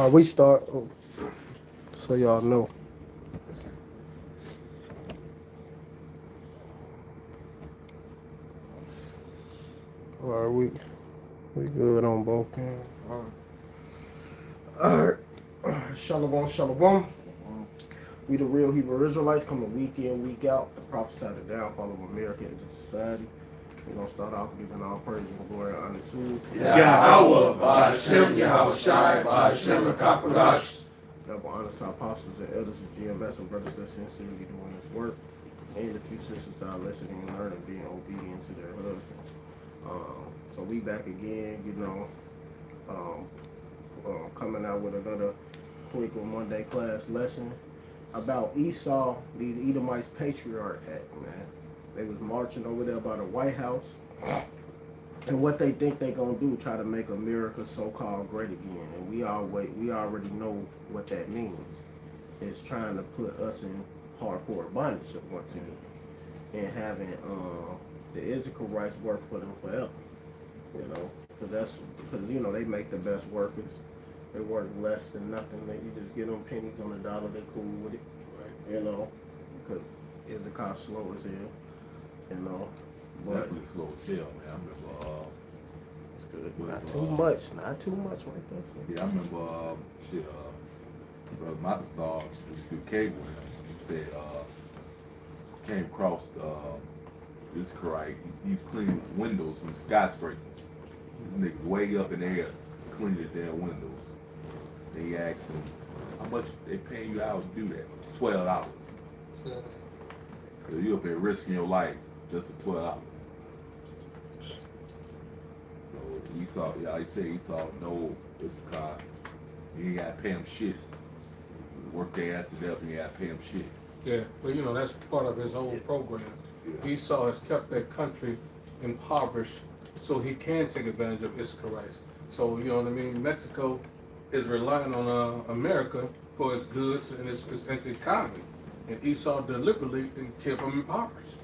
We start, so y'all know. All right, we good on both ends. All right. Shalom, shalom. We the real Hebrew Israelites coming week in, week out to prophesy the downfall of America and society. We're going to start off giving all praise and glory and honor to Yahweh, Ba'Hashem, Yahweh Shai, Ba'Hashem, Rakakwadash. double honors to our apostles and elders of GMS and brothers that sincerely doing this work, and the few sisters that are listening and learning, being obedient to their husbands. So we back again, coming out with another quick Monday class lesson about Esau, these Edomites patriarch act, man. They was marching over there by the White House, and what they think they gonna do, try to make America so-called great again. And we already know what that means. It's trying to put us in hardcore bondage once again, and having the Israelites work for them forever. Because they make the best workers. They work less than nothing. You just get them pennies on the dollar. They cool with it. Right. Because Issachar slow as hell. But Definitely slow as hell, man. I remember. It's good. Not too much. Not too much right there. So. Yeah, I remember. Brother Matazar used to do cable. He said came across this correct. He's cleaning windows from skyscrapers. These niggas way up in the air cleaning their windows. They asked him, how much they paying you out to do that? $12. So you up there risking your life just for $12. So Esau, yeah, you say Esau, no, Issachar, you ain't gotta pay him shit. Work their ass to death and you gotta pay him shit. Yeah, well, that's part of his whole program. Yeah. Esau has kept that country impoverished so he can take advantage of Issacharites. So, you know what I mean? Mexico is relying on America for its goods and its economy. And Esau deliberately kept them impoverished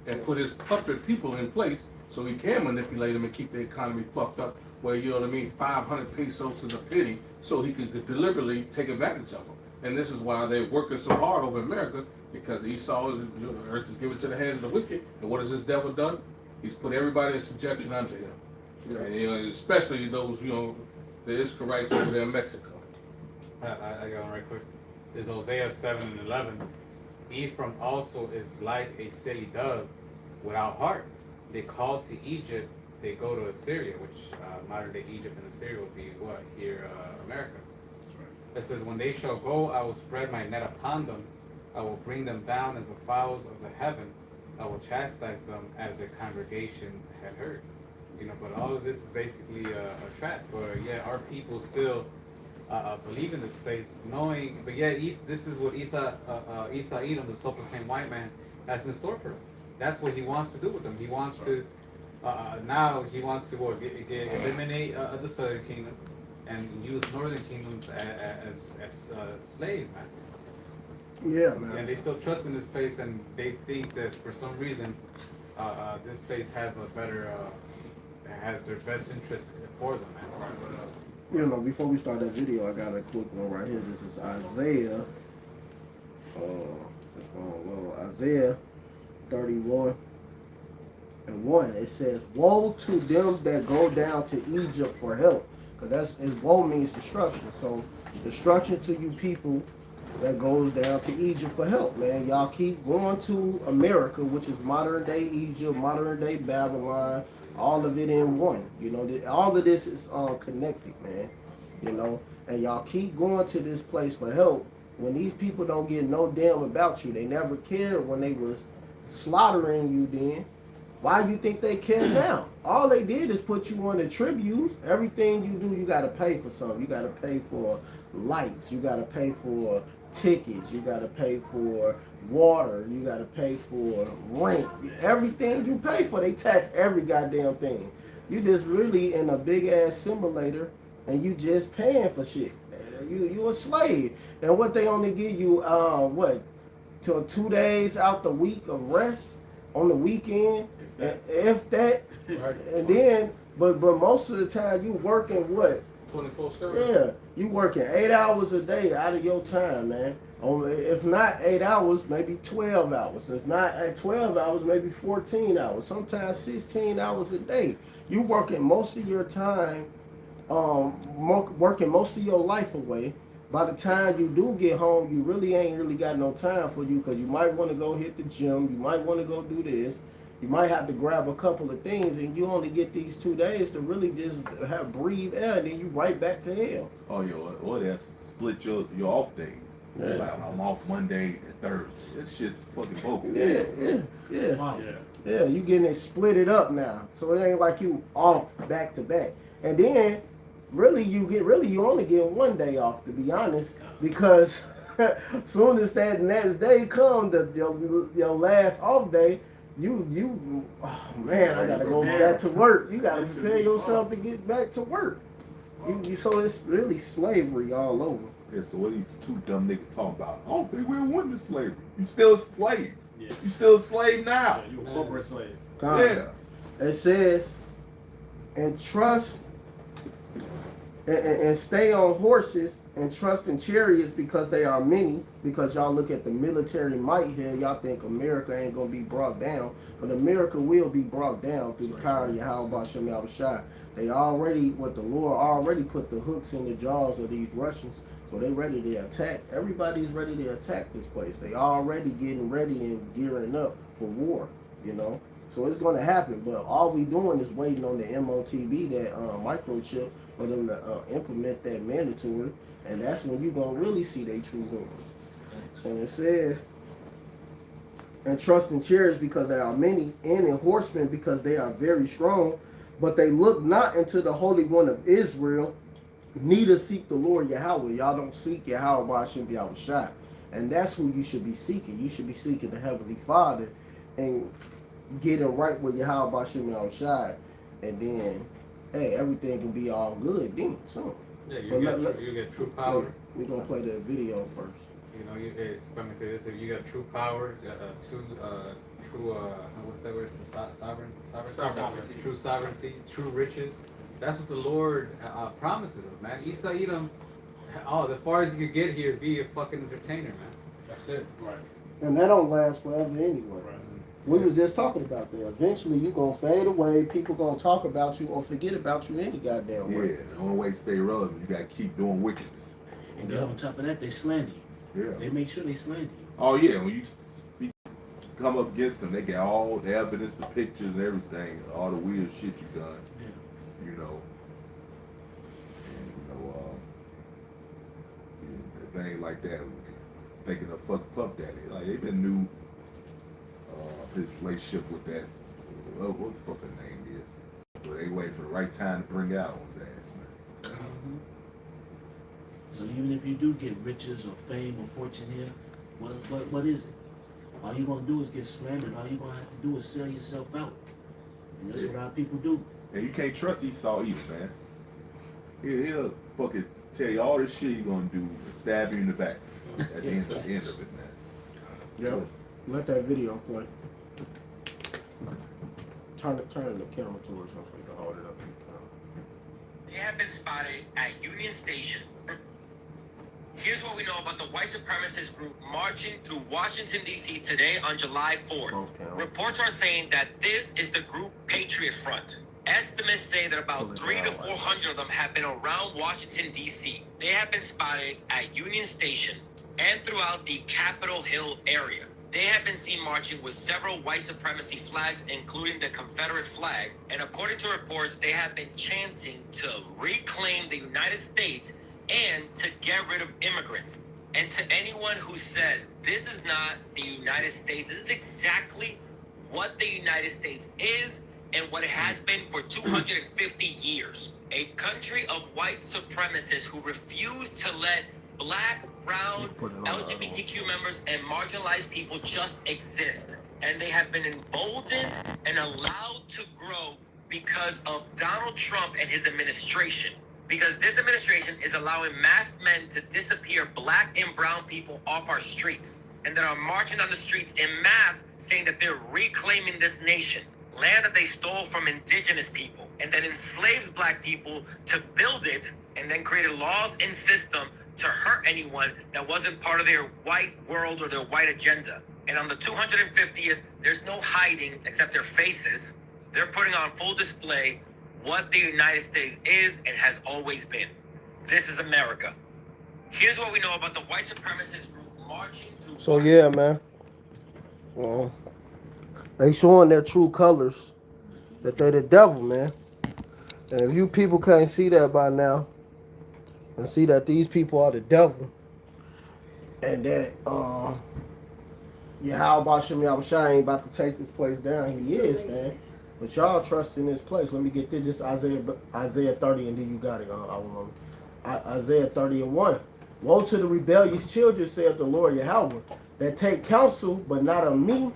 and put his puppet people in place so he can manipulate them and keep the economy fucked up where, 500 pesos is a penny so he could deliberately take advantage of them. And this is why they're working so hard over America, because Esau, the earth is given to the hands of the wicked. And what has this devil done? He's put everybody in subjection unto him. Yeah. And, especially those, the Israelites over there in Mexico. I got one right quick. There's Hosea 7 and 11. Ephraim also is like a silly dove without heart. They call to Egypt, they go to Assyria, which modern day Egypt and Assyria would be what? Here, America. That's right. It says, when they shall go, I will spread my net upon them. I will bring them down as the fowls of the heaven. I will chastise them as their congregation had heard. But all of this is basically a trap. But yeah, our people still believe in this place, knowing. But yeah, this is what Esau Edom, the self-proclaimed white man, has in store for them. That's what he wants to do with them. He wants to now he wants to eliminate the southern kingdom and use northern kingdoms as slaves, man. Yeah, man. And they still trust in this place, and they think that for some reason this place has a better, has their best interest for them, man. Before we start that video, I got a quick one right here. This is Isaiah. Isaiah 31 and 1. It says, "Woe to them that go down to Egypt for help," because woe means destruction. So destruction to you people that goes down to Egypt for help, man. Y'all keep going to America, which is modern day Egypt, modern day Babylon, all of it in one. All of this is connected, man. And y'all keep going to this place for help when these people don't get no damn about you. They never cared when they was slaughtering you then. Why you think they care now? All they did is put you on the tributes. Everything you do, you got to pay for something. You got to pay for lights. You got to pay for tickets. You got to pay for water. You got to pay for rent. Everything you pay for, they tax every goddamn thing. You just really in a big ass simulator, and you just paying for shit. You a slave. And what they only give you, till 2 days out the week of rest on the weekend, if that. And then, but most of the time you working what? 24/7. Yeah, you working 8 hours a day out of your time, man. If not 8 hours, maybe 12 hours. If not at 12 hours, maybe 14 hours. Sometimes 16 hours a day. You working most of your time, working most of your life away. By the time you do get home, you really ain't really got no time for you because you might want to go hit the gym. You might want to go do this. You might have to grab a couple of things, and you only get these 2 days to really just breathe air, and then you right back to hell. Oh, or that's split your off days. Yeah. Like, I'm off Monday and Thursday. That shit's fucking bogus. Yeah, you getting it split it up now. So it ain't like you off back to back. And then really you only get 1 day off, to be honest, because soon as that next day comes, your last off day, you oh man, I gotta go back to work. You gotta prepare yourself to get back to work. So it's really slavery all over. Yeah, so what these two dumb niggas talking about? I don't think we're winning slavery. You still a slave. Yeah. You still a slave now. Yeah, you a corporate slave. Yeah. It says, and trust and stay on horses and trust in chariots because they are many. Because y'all look at the military might here, y'all think America ain't gonna be brought down, but America will be brought down through the power of Yahweh Bashem Yahushua. The Lord already put the hooks in the jaws of these Russians, so they ready to attack. Everybody's ready to attack this place. They already getting ready and gearing up for war, you know. So it's going to happen, but all we doing is waiting on the MOTB, that microchip, for them to implement that mandatory, and that's when you're going to really see their true horns. And it says, and trust in chariots because there are many, and in horsemen because they are very strong, but they look not into the Holy One of Israel, neither seek the Lord Yahweh. Y'all don't seek Yahweh Ba'ashem Yahushua. And that's who you should be seeking. You should be seeking the Heavenly Father and getting right with Yahweh Ba'ashem Yahushua. And then, hey, everything can be all good then. So, Yeah, you get true power. We're going to play the video first. You know, let me say this: if you got true power, what's that word? Sovereignty. True sovereignty, true riches. That's what the Lord promises us, man. Esau Edom, the farthest you could get here is be a fucking entertainer, man. That's it. Right. And that don't last forever anyway. Right. We was just talking about that. Eventually, you gonna fade away. People gonna talk about you or forget about you any goddamn way. Yeah, the only way to stay relevant, you gotta keep doing wickedness. And then on top of that, they slander you. Yeah. They make sure they slander you. Oh yeah, when you come up against them, they get all the evidence, the pictures, and everything, all the weird shit you done. Yeah. You know. And things like that. Thinking of fuck Puff Daddy, like they been knew his relationship with that. What the fucking name is? But they wait for the right time to bring out on his ass, man. Mm-hmm. So even if you do get riches or fame or fortune here, what is it? All you're gonna do is get slandered. All you're gonna have to do is sell yourself out. And that's what our people do. And you can't trust Esau either, man. He'll fucking tell you all this shit you're gonna do and stab you in the back at the end of it, man. Yep. Let that video play. Turn the camera towards us so you can hold it up. They have been spotted at Union Station. Here's what we know about the white supremacist group marching through Washington, D.C. today on July 4th. Okay. Reports are saying that this is the group Patriot Front. Estimates say that about 300 to 400 of them have been around Washington, D.C. They have been spotted at Union Station and throughout the Capitol Hill area. They have been seen marching with several white supremacy flags, including the Confederate flag. And according to reports, they have been chanting to reclaim the United States and to get rid of immigrants. And to anyone who says this is not the United States, this is exactly what the United States is and what it has been for 250 years. A country of white supremacists who refuse to let black, brown, LGBTQ members and marginalized people just exist. And they have been emboldened and allowed to grow because of Donald Trump and his administration. Because this administration is allowing masked men to disappear black and brown people off our streets. And that are marching on the streets in mass saying that they're reclaiming this nation. Land that they stole from indigenous people. And then enslaved black people to build it and then created laws and system to hurt anyone that wasn't part of their white world or their white agenda. And on the 250th, there's no hiding except their faces. They're putting on full display what the United States is and has always been. This is America. Here's what we know about the white supremacist group marching through. So yeah, man. They showing their true colors, that they're the devil, man. And if you people can't see that by now, and see that these people are the devil, and that how about Shemi Abishai ain't about to take this place down? He is, man. But y'all trust in this place. Let me get this Isaiah 30, and then you got it. Isaiah 30 and 1. Woe to the rebellious children, saith the Lord Yahweh, that take counsel, but not of me,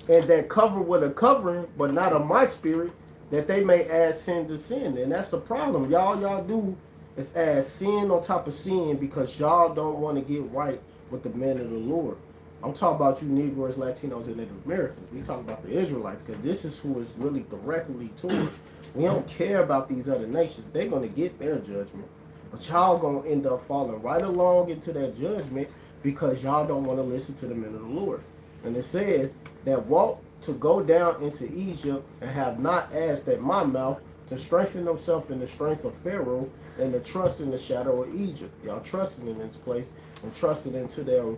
and that cover with a covering, but not of my spirit, that they may add sin to sin. And that's the problem. Y'all do is add sin on top of sin because y'all don't want to get right with the men of the Lord. I'm talking about you Negroes, Latinos, and Native Americans. We talking about the Israelites because this is who is really directly towards. We don't care about these other nations. They're going to get their judgment. But y'all going to end up falling right along into that judgment because y'all don't want to listen to the men of the Lord. And it says that walk to go down into Egypt and have not asked at my mouth to strengthen themselves in the strength of Pharaoh and to trust in the shadow of Egypt. Y'all trusting in this place and trusting into their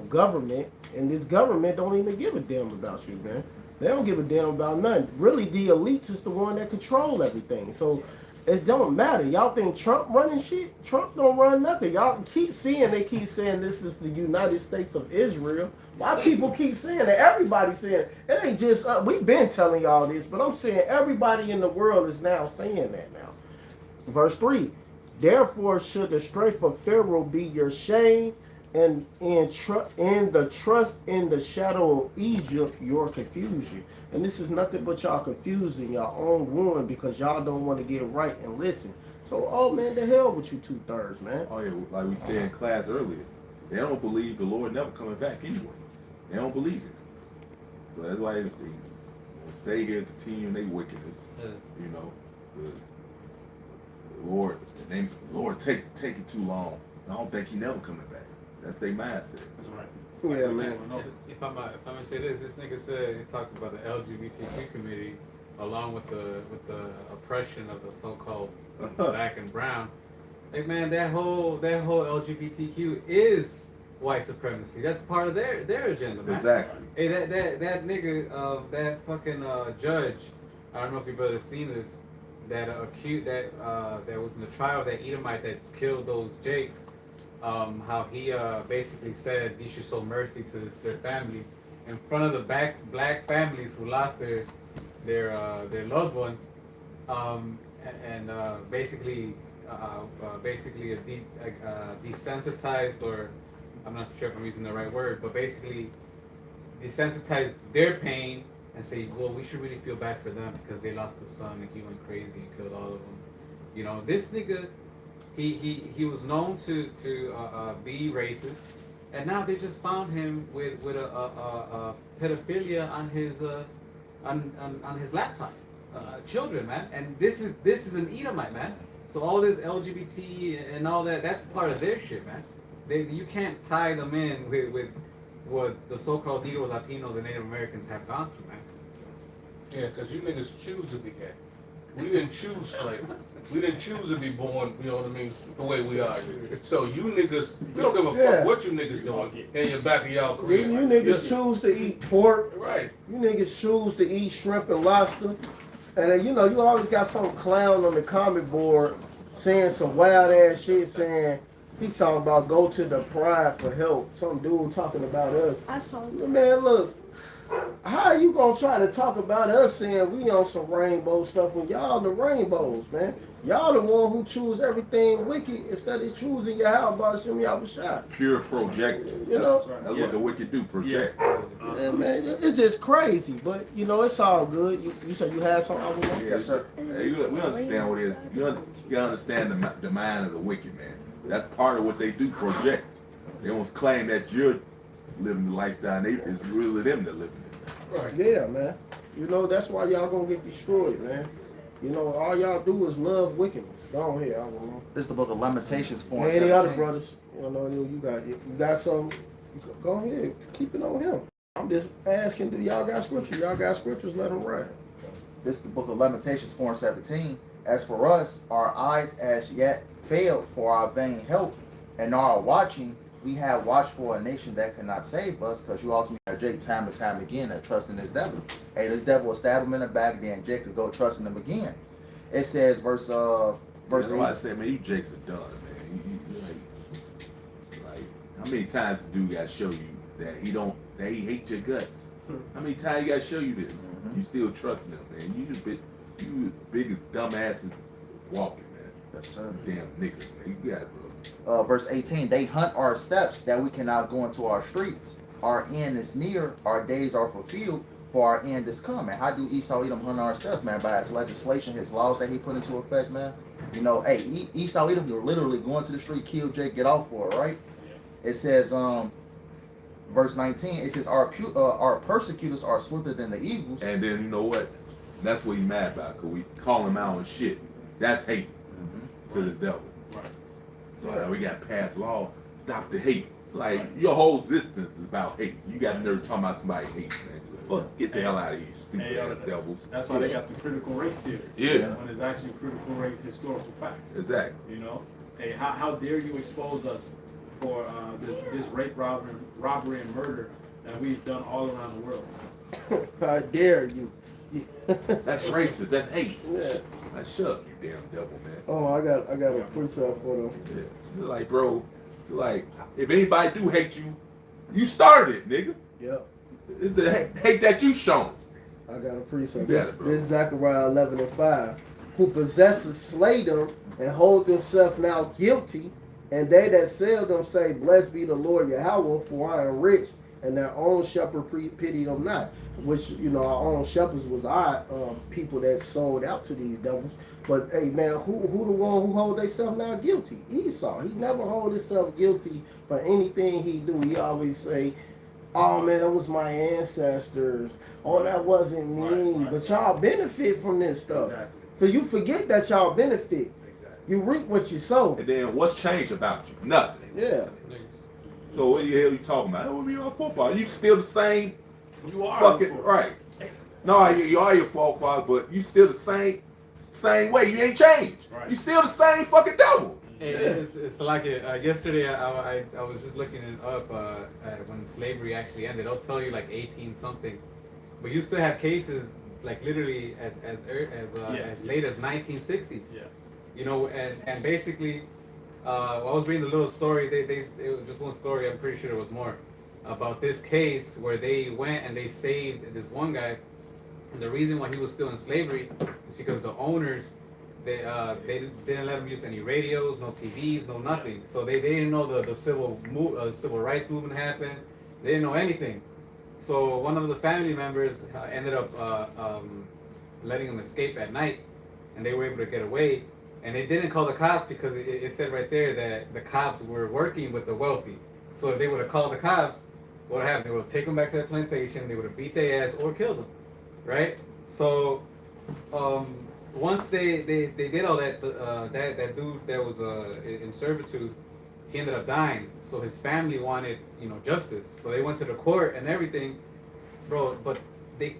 government, and this government don't even give a damn about you, man. They don't give a damn about nothing. Really, the elites is the one that control everything. So it don't matter. Y'all think Trump running shit? Trump don't run nothing. Y'all keep saying this is the United States of Israel. Why people keep saying it? Everybody saying it. It ain't just we've been telling y'all this, but I'm saying everybody in the world is now saying that now. Verse 3. Therefore should the strength of Pharaoh be your shame, and the trust in the shadow of Egypt your confusion. And this is nothing but y'all confusing y'all own ruin because y'all don't want to get right and listen. So, oh man, the hell with you 2/3, man. Oh yeah, like we said in class earlier, they don't believe the Lord never coming back anyway. They don't believe it. So that's why they stay here, continue their wickedness. You know, the Lord take it too long. I don't think he never coming back. That's their mindset. That's right. Yeah, man. If I might say this nigga said, he talked about the LGBTQ committee along with the oppression of the so-called black and brown. Hey man, that whole LGBTQ is white supremacy. That's part of their agenda, man. Exactly. Hey, that nigga, that fucking judge. I don't know if you brother seen this. That that was in the trial of that Edomite that killed those Jakes. How he basically said you should show mercy to their family in front of the black families who lost their loved ones, and basically desensitized, or I'm not sure if I'm using the right word, but basically desensitize their pain and say, well, we should really feel bad for them because they lost a son and he went crazy and killed all of them. You know, this nigga. He was known to be racist, and now they just found him with a pedophilia on his laptop, children, man. And this is an Edomite, man. So all this LGBT and all that's part of their shit, man. You can't tie them in with what the so-called Negroes, Latinos, and Native Americans have gone through, man. Yeah, because you niggas choose to be gay. We didn't choose slavery. We didn't choose to be born, you know what I mean, the way we are. So you niggas, we don't give a fuck what you niggas doing in your back of y'all career. You niggas choose to eat pork. Right. You niggas choose to eat shrimp and lobster. And then, you always got some clown on the comment board saying some wild ass shit, saying he's talking about go to the Pride for help. Some dude talking about us. I saw you. Man, look. How you gonna try to talk about us saying we on some rainbow stuff when y'all the rainbows, man? Y'all the one who choose everything wicked instead of choosing your how about Shemi Abishai. Pure projecting. You know? That's what the wicked do, project. Yeah, man, it's just crazy, but it's all good. You said you had something. Yes, sir. Hey, we understand what it is. You gotta understand the mind of the wicked, man. That's part of what they do, project. They don't claim that you're living the lifestyle. It's really them that living it. Right. Yeah, man. That's why y'all gonna get destroyed, man. You know, all y'all do is love wickedness. Go ahead, I don't know. This is the book of Lamentations 4 and Any other 17. brothers? You know, you got some. Go ahead, keep it on him. I'm just asking, do y'all got scripture? Y'all got scriptures? Let them ride. This is the book of Lamentations 4 and 17. As for us, our eyes as yet failed for our vain help, and our watching, we have watched for a nation that cannot save us, because you ultimately have Jake time and time again that trust in this devil. Hey, this devil will stab him in the back, then Jake could go trust in him again. It says, verse 8. I said, man, you Jakes are done, man. Like, how many times the dude got to show you that he hates your guts? How many times he got to show you this? You still trust him, man. You the biggest dumbasses walking, man. Yes, sir. Damn niggas, man. You got it, bro. Verse 18, they hunt our steps that we cannot go into our streets. Our end is near, our days are fulfilled, for our end is coming. How do Esau Edom hunt our steps, man? By his legislation, his laws that he put into effect, man. You know, hey, Esau Edom, you're literally going to the street, kill Jake, get off for it, right? It says, verse 19, it says, our persecutors are swifter than the eagles. And then, you know what? That's what he's mad about, because we call him out on shit. That's hate to this devil. Right. So now we got to pass law, stop the hate. Like, your whole existence is about hate. You got nerve talking about somebody hates, man. Fuck, get the hell out of here, stupid ass devils. That's why they got the critical race theory. Yeah. When it's actually critical race historical facts. Exactly. You know? Hey, how dare you expose us for this rape, robbery, and murder that we've done all around the world? How dare you? That's racist. That's hate. Yeah. Like, shut up, you damn devil, man. Oh, I got a precept for them. Yeah. You're like, bro, you're like, if anybody do hate you, you started it, nigga. Yep. It's the hate that you shown. I got a precept. You got This, it, bro. this is Zechariah 11 and 5. Who possesses slay them and hold themselves now guilty, and they that sell them say, blessed be the Lord Yahweh, for I am rich, and their own shepherd pity them not. Which, you know, our own shepherds was our people that sold out to these devils. But hey, man, who the one who hold themselves now guilty? Esau. He never hold himself guilty for anything he do. He always say, oh man, that was my ancestors. Oh, that wasn't me. Right. But y'all benefit from this stuff. Exactly. So you forget that y'all benefit. Exactly. You reap what you sow. And then what's changed about you? Nothing. Yeah. So what the hell you talking about? That would be your forefather. You still the same You are fucking right. No, you are your forefather, but you still the same way. You ain't changed. Right. You still the same fucking devil. Hey, it's like yesterday I was just looking it up when slavery actually ended. I'll tell you like 18 something, but you still have cases like literally as late as 1960s. Yeah. You know, and basically, I was reading a little story. It was just one story. I'm pretty sure there was more about this case where they went and they saved this one guy, and the reason why he was still in slavery is because the owners. They didn't let them use any radios, no TVs, no nothing. So they didn't know the civil rights movement happened. They didn't know anything. So one of the family members ended up letting them escape at night, and they were able to get away. And they didn't call the cops because it said right there that the cops were working with the wealthy. So if they would have called the cops, what would happen? They would have taken them back to the plantation. They would have beat their ass or killed them, right? So. Once they did all that, that dude that was in servitude, he ended up dying. So his family wanted, justice. So they went to the court and everything, bro. But the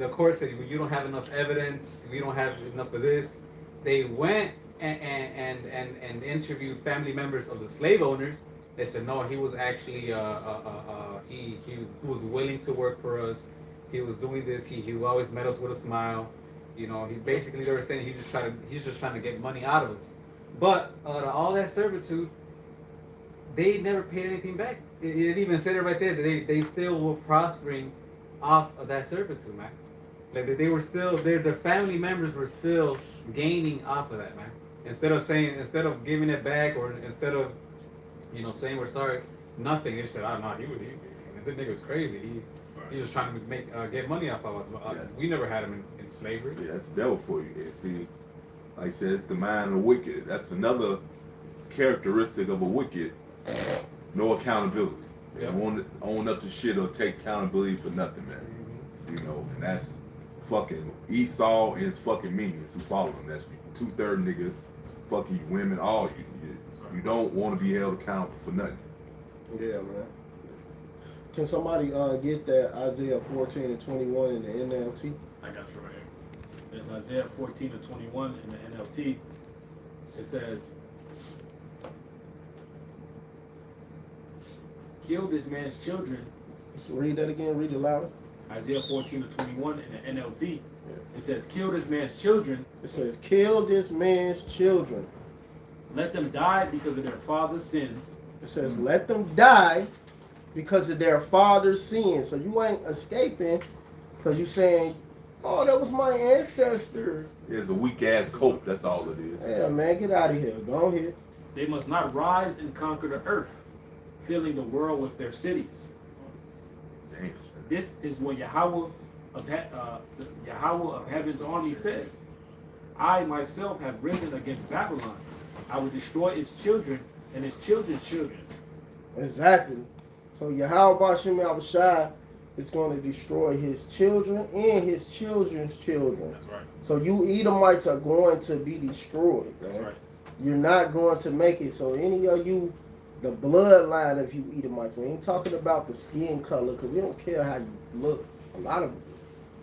court said, you don't have enough evidence. We don't have enough of this. They went and interviewed family members of the slave owners. They said no, he was actually he was willing to work for us. He was doing this. He always met us with a smile. He basically, they were saying he's just trying to get money out of us. But all that servitude, they never paid anything back. It even said it right there that they still were prospering off of that servitude, man. Like they were still their family members were still gaining off of that, man. Instead of giving it back, or instead of saying we're sorry, nothing. They just said, no, this nigga was crazy. He's just trying to get money off of us. We never had him in slavery. Yeah, that's the devil for you. And see, like I said, it's the mind of the wicked. That's another characteristic of a wicked. No accountability. They won't own up to shit or take accountability for nothing, man. And that's fucking Esau and his fucking minions who follow him. That's 2/3 niggas, fucking you women, all you. You don't want to be held accountable for nothing. Yeah, man. Can somebody get that Isaiah 14 and 21 in the NLT? I got you right here. It's Isaiah 14 to 21 in the NLT. It says, kill this man's children. So read that again. Read it louder. Isaiah 14 to 21 in the NLT. It says, kill this man's children. It says, kill this man's children. Let them die because of their father's sins. It says, let them die because of their father's sins. So you ain't escaping because you saying, oh, that was my ancestor. It's a weak ass cope. That's all it is. Yeah, man, get out of here. Go ahead. They must not rise and conquer the earth, filling the world with their cities. Damn. This is what Yahweh of heaven's army says. I myself have risen against Babylon. I will destroy its children and its children's children. Exactly. So Yahweh Bashim Abishai is going to destroy his children and his children's children. That's right. So you Edomites are going to be destroyed. That's Man. right. You're not going to make it. So any of you, the bloodline of you Edomites, we ain't talking about the skin color because we don't care how you look. A lot of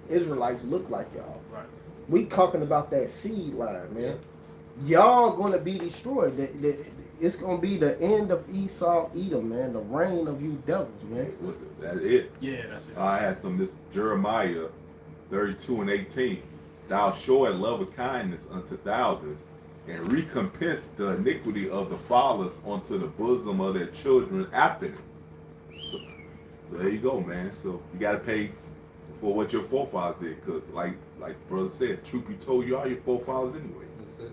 Israelites look like y'all. Right. We talking about that seed line, man. Y'all going to be destroyed. It's going to be the end of Esau, Edom, man. The reign of you devils, man. What's it? That's it. Yeah, that's it. I had some of this Jeremiah 32 and 18. Thou showest love and kindness unto thousands, and recompense the iniquity of the fathers unto the bosom of their children after them. So there you go, man. So you got to pay for what your forefathers did, because like brother said, truth be told, you are your forefathers anyway. That's it.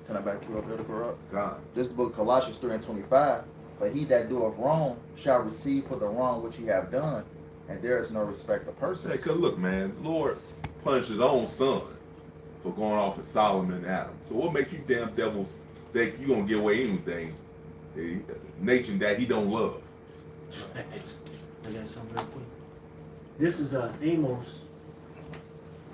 Can I back you up, Elder Baruch? God. This is the book of Colossians 3 and 25. But he that doeth wrong shall receive for the wrong which he have done, and there is no respect of persons. Hey, cause look, man, the Lord punished his own son for going off with Solomon and Adam. So what makes you damn devils think you gonna get away anything? A nation that he don't love. I got something real quick. This is Amos.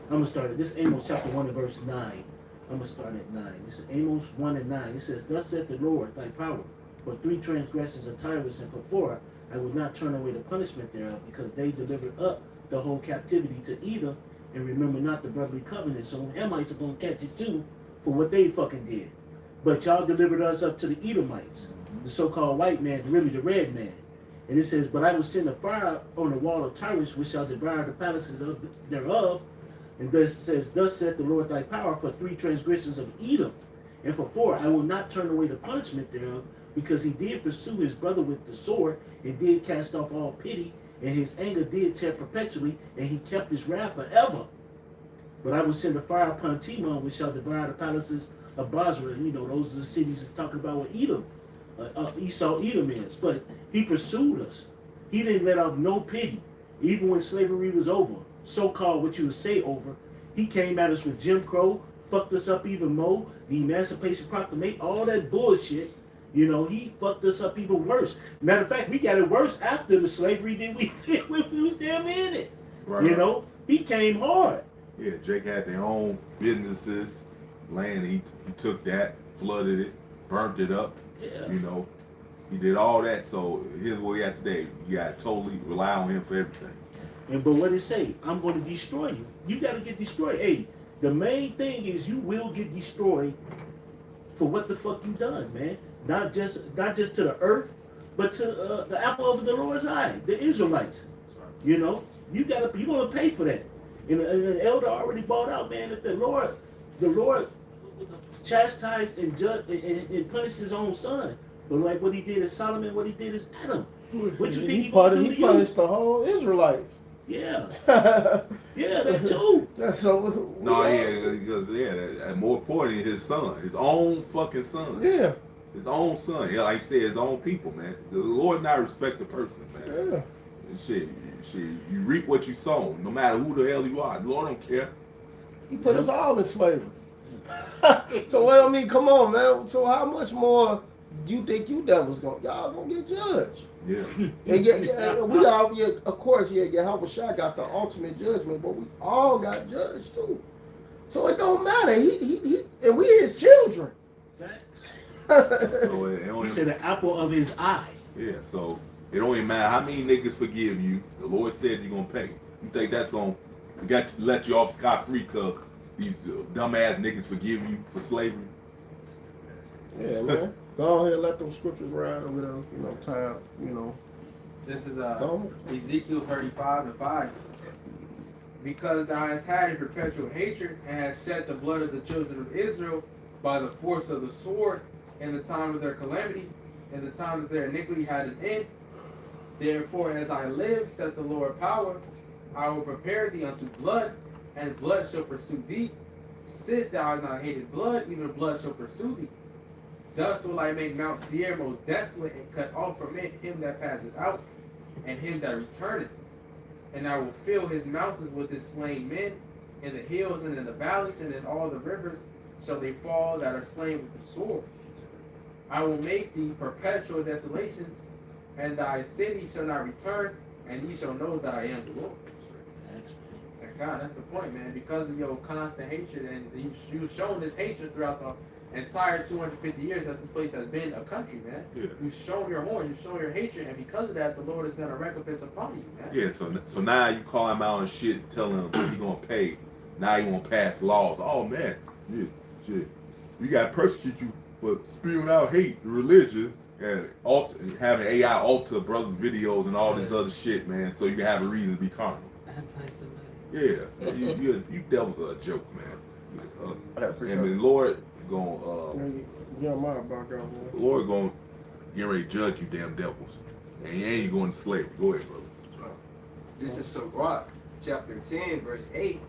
I'm gonna start it. This is Amos chapter 1 and verse 9. I'm gonna start at 9. This is Amos 1 and 9. It says, "Thus saith the Lord, thy power, for 3 transgressions of Tyrus, and for 4 I will not turn away the punishment thereof, because they delivered up the whole captivity to Edom, and remember not the brotherly covenant." So the Hamites are gonna catch it too for what they fucking did. But y'all delivered us up to the Edomites, the so-called white man, really the red man. And it says, "But I will send a fire on the wall of Tyrus, which shall devour the palaces thereof." And thus says, "Thus saith the Lord thy power, for 3 transgressions of Edom, and for 4 I will not turn away the punishment thereof, because he did pursue his brother with the sword, and did cast off all pity, and his anger did tear perpetually, and he kept his wrath forever. But I will send a fire upon Timon, which shall devour the palaces of Basra." You know, those are the cities he's talking about with Edom. Esau, Edom is. But he pursued us. He didn't let off no pity, even when slavery was over. So-called what you would say over. He came at us with Jim Crow, fucked us up even more, the Emancipation Proclamation, all that bullshit. You know, he fucked us up even worse. Matter of fact, we got it worse after the slavery than we did when we was damn in it. Right. You know, he came hard. Yeah, Jake had their own businesses, land. He took that, flooded it, burnt it up. Yeah. You know, he did all that. So here's where we at today. You got to totally rely on him for everything. But what it say? I'm going to destroy you. You got to get destroyed. Hey, the main thing is you will get destroyed for what the fuck you done, man. Not just to the earth, but to the apple of the Lord's eye, the Israelites. You know, you're gonna pay for that. And the elder already bought out, man. If the Lord chastised and judged and punished his own son, but like what he did is Solomon, what he did is Adam. What you think he gonna do to you? Punished the whole Israelites. Yeah, yeah, that too. So No, because and more importantly, his son, his own fucking son. Yeah. His own son. Yeah, like you said, his own people, man. The Lord not respect the person, man. Yeah. Shit, you reap what you sow, no matter who the hell you are. The Lord don't care. He put us all in slavery. So what I mean, come on, man. So how much more do you think you devils y'all gonna get judged? Yeah. And we all, of course, Yahweh Shai got the ultimate judgment, but we all got judged too. So it don't matter. He and we his children. Facts. So it don't He even, said the apple of his eye. yeah, so it don't even matter how many niggas forgive you. The Lord said you're gonna pay. You think that's gonna let you off scot free because these dumbass niggas forgive you for slavery? Yeah, man. Go ahead and let them scriptures ride over there, time, This is Go Ezekiel 35:5. Because thou hast had a perpetual hatred and hast shed the blood of the children of Israel by the force of the sword in the time of their calamity, in the time that their iniquity had an end. Therefore, as I live, saith the Lord power, I will prepare thee unto blood, and blood shall pursue thee. Sit thou hast not hated blood, even blood shall pursue thee. Thus will I make Mount Seir most desolate, and cut off from it him that passeth out, and him that returneth. And I will fill his mountains with his slain men, in the hills and in the valleys, and in all the rivers shall they fall that are slain with the sword. I will make thee perpetual desolations, and thy city shall not return, and ye shall know that I am the Lord. And God, that's the point, man. Because of your constant hatred, and you've shown this hatred throughout the entire 250 years that this place has been a country, man. Yeah. You've shown your horn, you've shown your hatred, and because of that, the Lord is going to recompense upon you, man. Yeah, so now you call him out and shit, telling him he gonna pay. Now you want to pass laws. Oh man, yeah, shit. You got to persecute you for spewing out hate, religion, and having AI alter brothers' videos and all this other shit, man. So you can have a reason to be carnal. Anti-Semitic. Yeah, you devils are a joke, man. I got And the Lord gonna Jeremiah about that one. the Lord gonna get ready to judge you, damn devils, and you going to slavery. Go ahead, brother. This is Sirach, chapter 10, verse 8.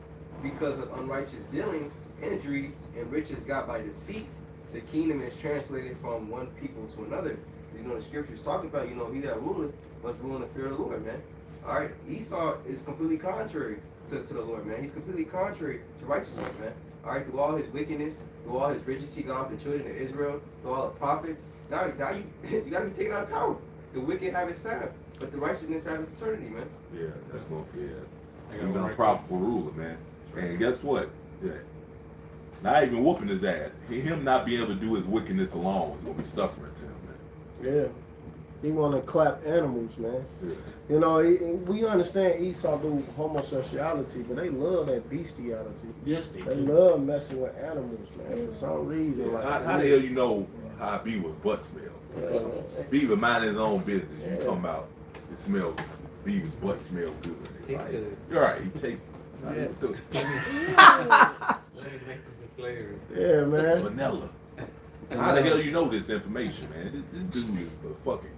Because of unrighteous dealings, injuries, and riches got by deceit, the kingdom is translated from one people to another. The scriptures talking about, he that ruleth must rule in the fear of the Lord, man. All right, Esau is completely contrary to the Lord, man. He's completely contrary to righteousness, man. All right, through all his wickedness, through all his riches, he got off the children of Israel, through all the prophets. Now you got to be taken out of power. The wicked have his time, but the righteousness have its eternity, man. Yeah, that's gonna I got he's one an right unprofitable ruler, man. And guess what? Yeah. Not even whooping his ass. Him not being able to do his wickedness alone is gonna be suffering to him, man. Yeah. He want to clap animals, man. Yeah. We understand Esau do homosexuality, but they love that bestiality. Yes, they They do. love messing with animals, man, for some reason. Like, How the hell you know how B was butt smell? Beaver minding his own business. You talking about it smelled Beaver's butt smell good. Tastes good. You're right, he tastes Yeah. Flavor. Yeah, man. vanilla. How the hell you know this information, man? This dude is a fucking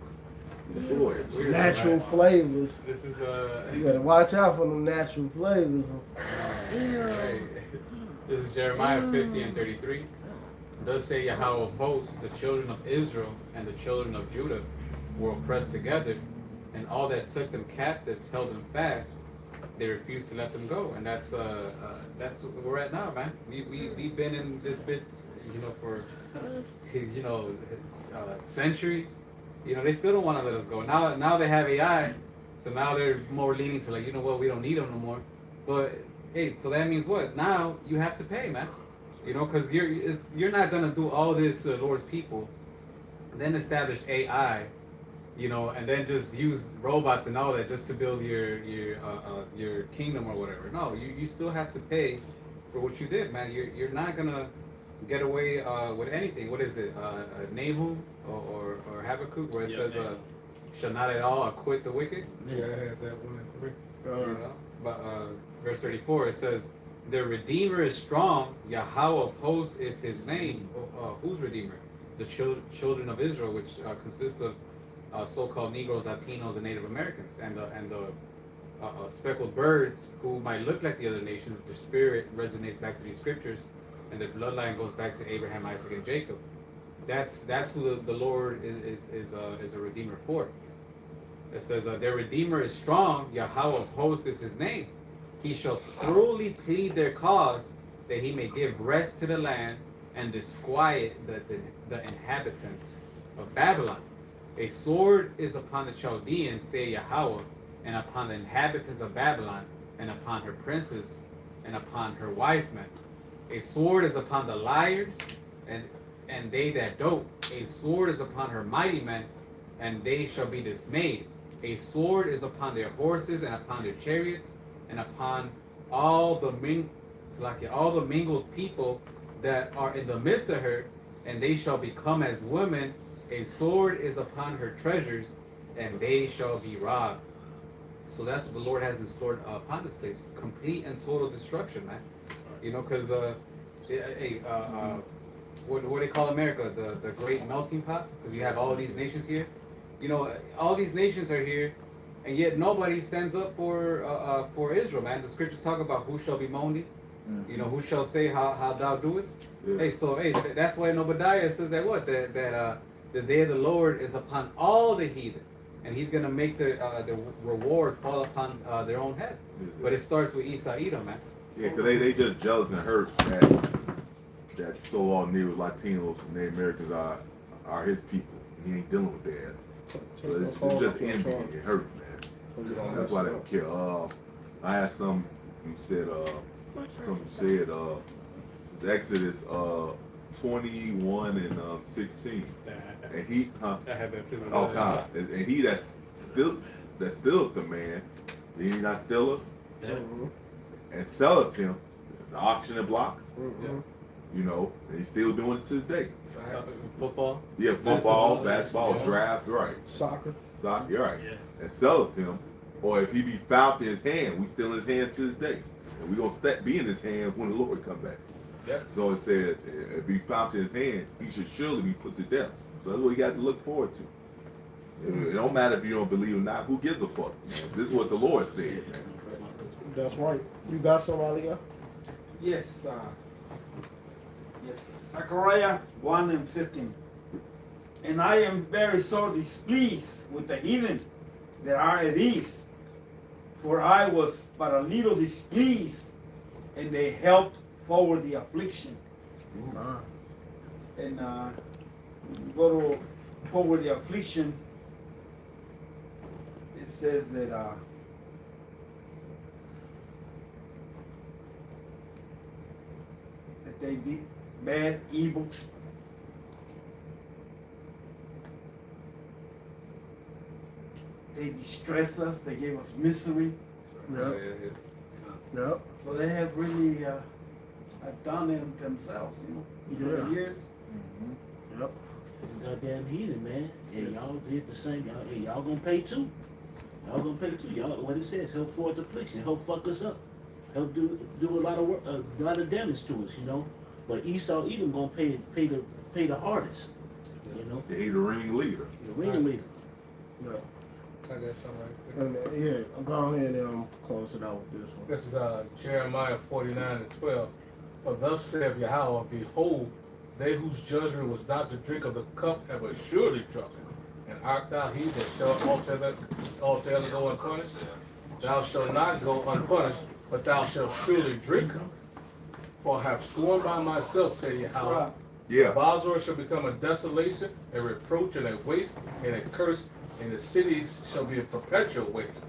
boy. Natural flavors. This is You gotta watch out for them natural flavors. right. This is Jeremiah 50:33. Thus say Yahweh of hosts, the children of Israel and the children of Judah were oppressed together, and all that took them captives held them fast. They refused to let them go, and that's where we're at now, man. We've been in this bitch, for centuries. They still don't want to let us go. Now they have AI, so now they're more leaning to like, we don't need them no more. But hey, so that means what? Now you have to pay, man. Because you're not gonna do all this to the Lord's people, then establish AI, and then just use robots and all that just to build your kingdom or whatever. No, you still have to pay for what you did, man. You're not gonna get away with anything. What is it? Nahum or Habakkuk, where it says, "Shall not at all acquit the wicked." Yeah, I had that 1 and 3. But verse 34 it says, "The Redeemer is strong. Yahweh of hosts is his name." Who's Redeemer? The children of Israel, which consists of so-called Negroes, Latinos, and Native Americans, and the speckled birds who might look like the other nations, but their spirit resonates back to these scriptures, and their bloodline goes back to Abraham, Isaac, and Jacob. That's who the Lord is a redeemer for. It says, "Their Redeemer is strong. Yahweh of hosts is his name. He shall thoroughly plead their cause, that he may give rest to the land and disquiet the inhabitants of Babylon." A sword is upon the Chaldeans, say Yahweh, and upon the inhabitants of Babylon, and upon her princes, and upon her wise men. A sword is upon the liars, and they that dote. A sword is upon her mighty men, and they shall be dismayed. A sword is upon their horses, and upon their chariots, and upon all the mingled people that are in the midst of her, and they shall become as women. A sword is upon her treasures, and they shall be robbed. So that's what the Lord has in store upon this place: complete and total destruction, man. You know, because what do they call America? The great melting pot? Because you have all these nations here. You know, all these nations are here, and yet nobody stands up for Israel, man. The scriptures talk about who shall be moaned. You know, who shall say how thou doest. Yeah. Hey, that's why in Obadiah it says that the day of the Lord is upon all the heathen, and He's gonna make the reward fall upon their own head. But it starts with Esau, Edom, man. Yeah, because they just jealous and hurt that so all near Latinos and Native Americans are his people. He ain't dealing with their ass. So it's just envy. It hurt, man. That's why they don't care. I had some who said it's Exodus 21 and 16. And he, I had that too. oh God, and he that's still the man. Did he not steal us? Yeah. And selleth him the auction and blocks. Yeah. You know, and he's still doing it to this day. Football. Yeah, football, basketball, draft, right. Soccer. Soccer, you're right. Yeah. And selleth him, or if he be found in his hand, we still in his hand to this day. And we gonna be in his hand when the Lord come back. Yep. So it says, if he found in his hand, he should surely be put to death. So that's what you got to look forward to. It don't matter if you don't believe or not. Who gives a fuck? Man? This is what the Lord said, man. That's right. You got some, Aliyah? Yes, yes. Zechariah 1 and 15. And I am very sore displeased with the heathen that are at ease, for I was but a little displeased, and they helped forward the affliction. And go to forward the affliction. It says that they did bad, evil. They distress us. They gave us misery. Yep. Yep. So they have really done it themselves, over the years. Yep. Goddamn heathen, man. Yeah, y'all did the same. Y'all gonna pay too. Y'all gonna pay too. Y'all, what it says, help forward the affliction, help fuck us up, help do a lot of work, a lot of damage to us, But Esau, Edom gonna pay the hardest, He the ringleader. The ringleader. Yeah. I got something right quick. And, yeah, go ahead and close it out with this one. This is Jeremiah 49 and 12. For thus saith Yahweh, behold, they whose judgment was not to drink of the cup have assuredly drunk it. And art thou he that shall altogether go unpunished? Thou shalt not go unpunished, but thou shalt surely drink them. For I have sworn by myself, saith Yahweh, Yeah. Basra shall become a desolation, a reproach, and a waste, and a curse, and the cities shall be a perpetual waste.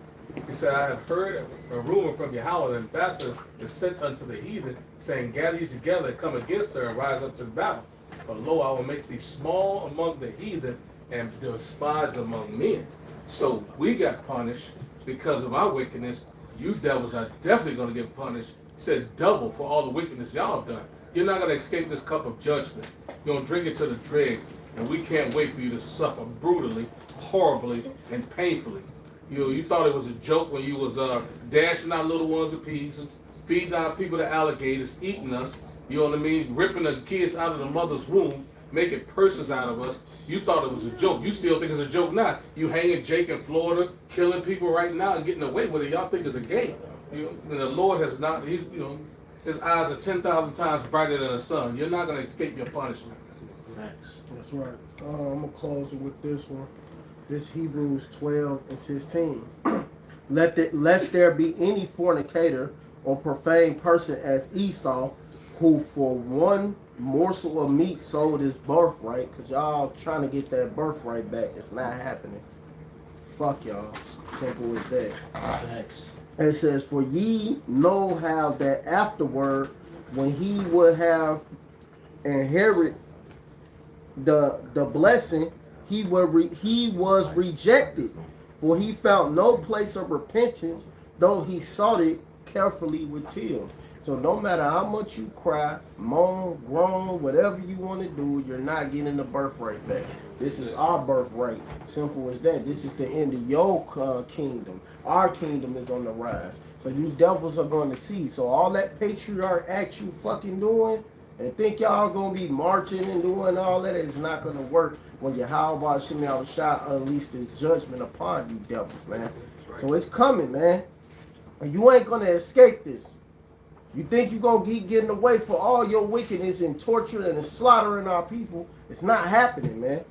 He said, I have heard a rumor from Yahweh, the ambassador is sent unto the heathen, saying, gather you together and come against her and rise up to the battle. But lo, I will make thee small among the heathen and despised among men. So we got punished because of our wickedness. You devils are definitely going to get punished. He said double for all the wickedness y'all have done. You're not going to escape this cup of judgment. You're going to drink it to the dregs, and we can't wait for you to suffer brutally, horribly, and painfully. You thought it was a joke when you was dashing our little ones to pieces, feeding our people to alligators, eating us, you know what I mean, ripping the kids out of the mother's womb, making persons out of us. You thought it was a joke. You still think it's a joke now. You hanging Jake in Florida, killing people right now and getting away with it. Y'all think it's a game. And the Lord has not, his eyes are 10,000 times brighter than the sun. You're not going to escape your punishment. Facts. That's right. I'm going to close it with this one. This Hebrews 12 and 16. Lest there be any fornicator or profane person as Esau, who for one morsel of meat sold his birthright, because y'all trying to get that birthright back. It's not happening. Fuck y'all. Simple as that. Facts. It says, for ye know how that afterward, when he would have inherit the blessing, he was rejected, for he found no place of repentance, though he sought it carefully with tears. So no matter how much you cry, moan, groan, whatever you want to do, you're not getting the birthright back. This is our birthright. Simple as that. This is the end of your kingdom. Our kingdom is on the rise. So you devils are going to see. So all that patriarch act you fucking doing, and think y'all gonna be marching and doing all that, is not gonna work when Yahweh Shemi Awashai unleashed his judgment upon you devils, man. So it's coming, man. And you ain't gonna escape this. You think you're gonna keep getting away for all your wickedness and torture and slaughtering our people? It's not happening, man.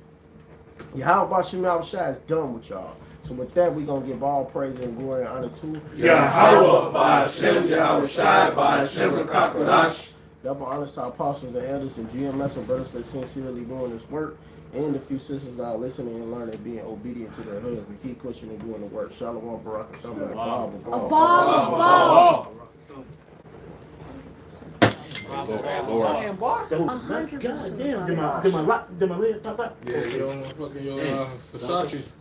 Yahweh Shemi Awashai is done with y'all. So with that, we're gonna give all praise and glory and honor to Yahweh, Ba'ashem, Yahushai, Ba'ashem, Kakodash. Double honors to our apostles and elders and GMS and brothers that sincerely doing this work, and the few sisters that are listening and learning, being obedient to their husband. Keep pushing and doing the work. Shalom, Barak, Shalom, God damn, did my red pop up? Yeah, your fucking Versace's.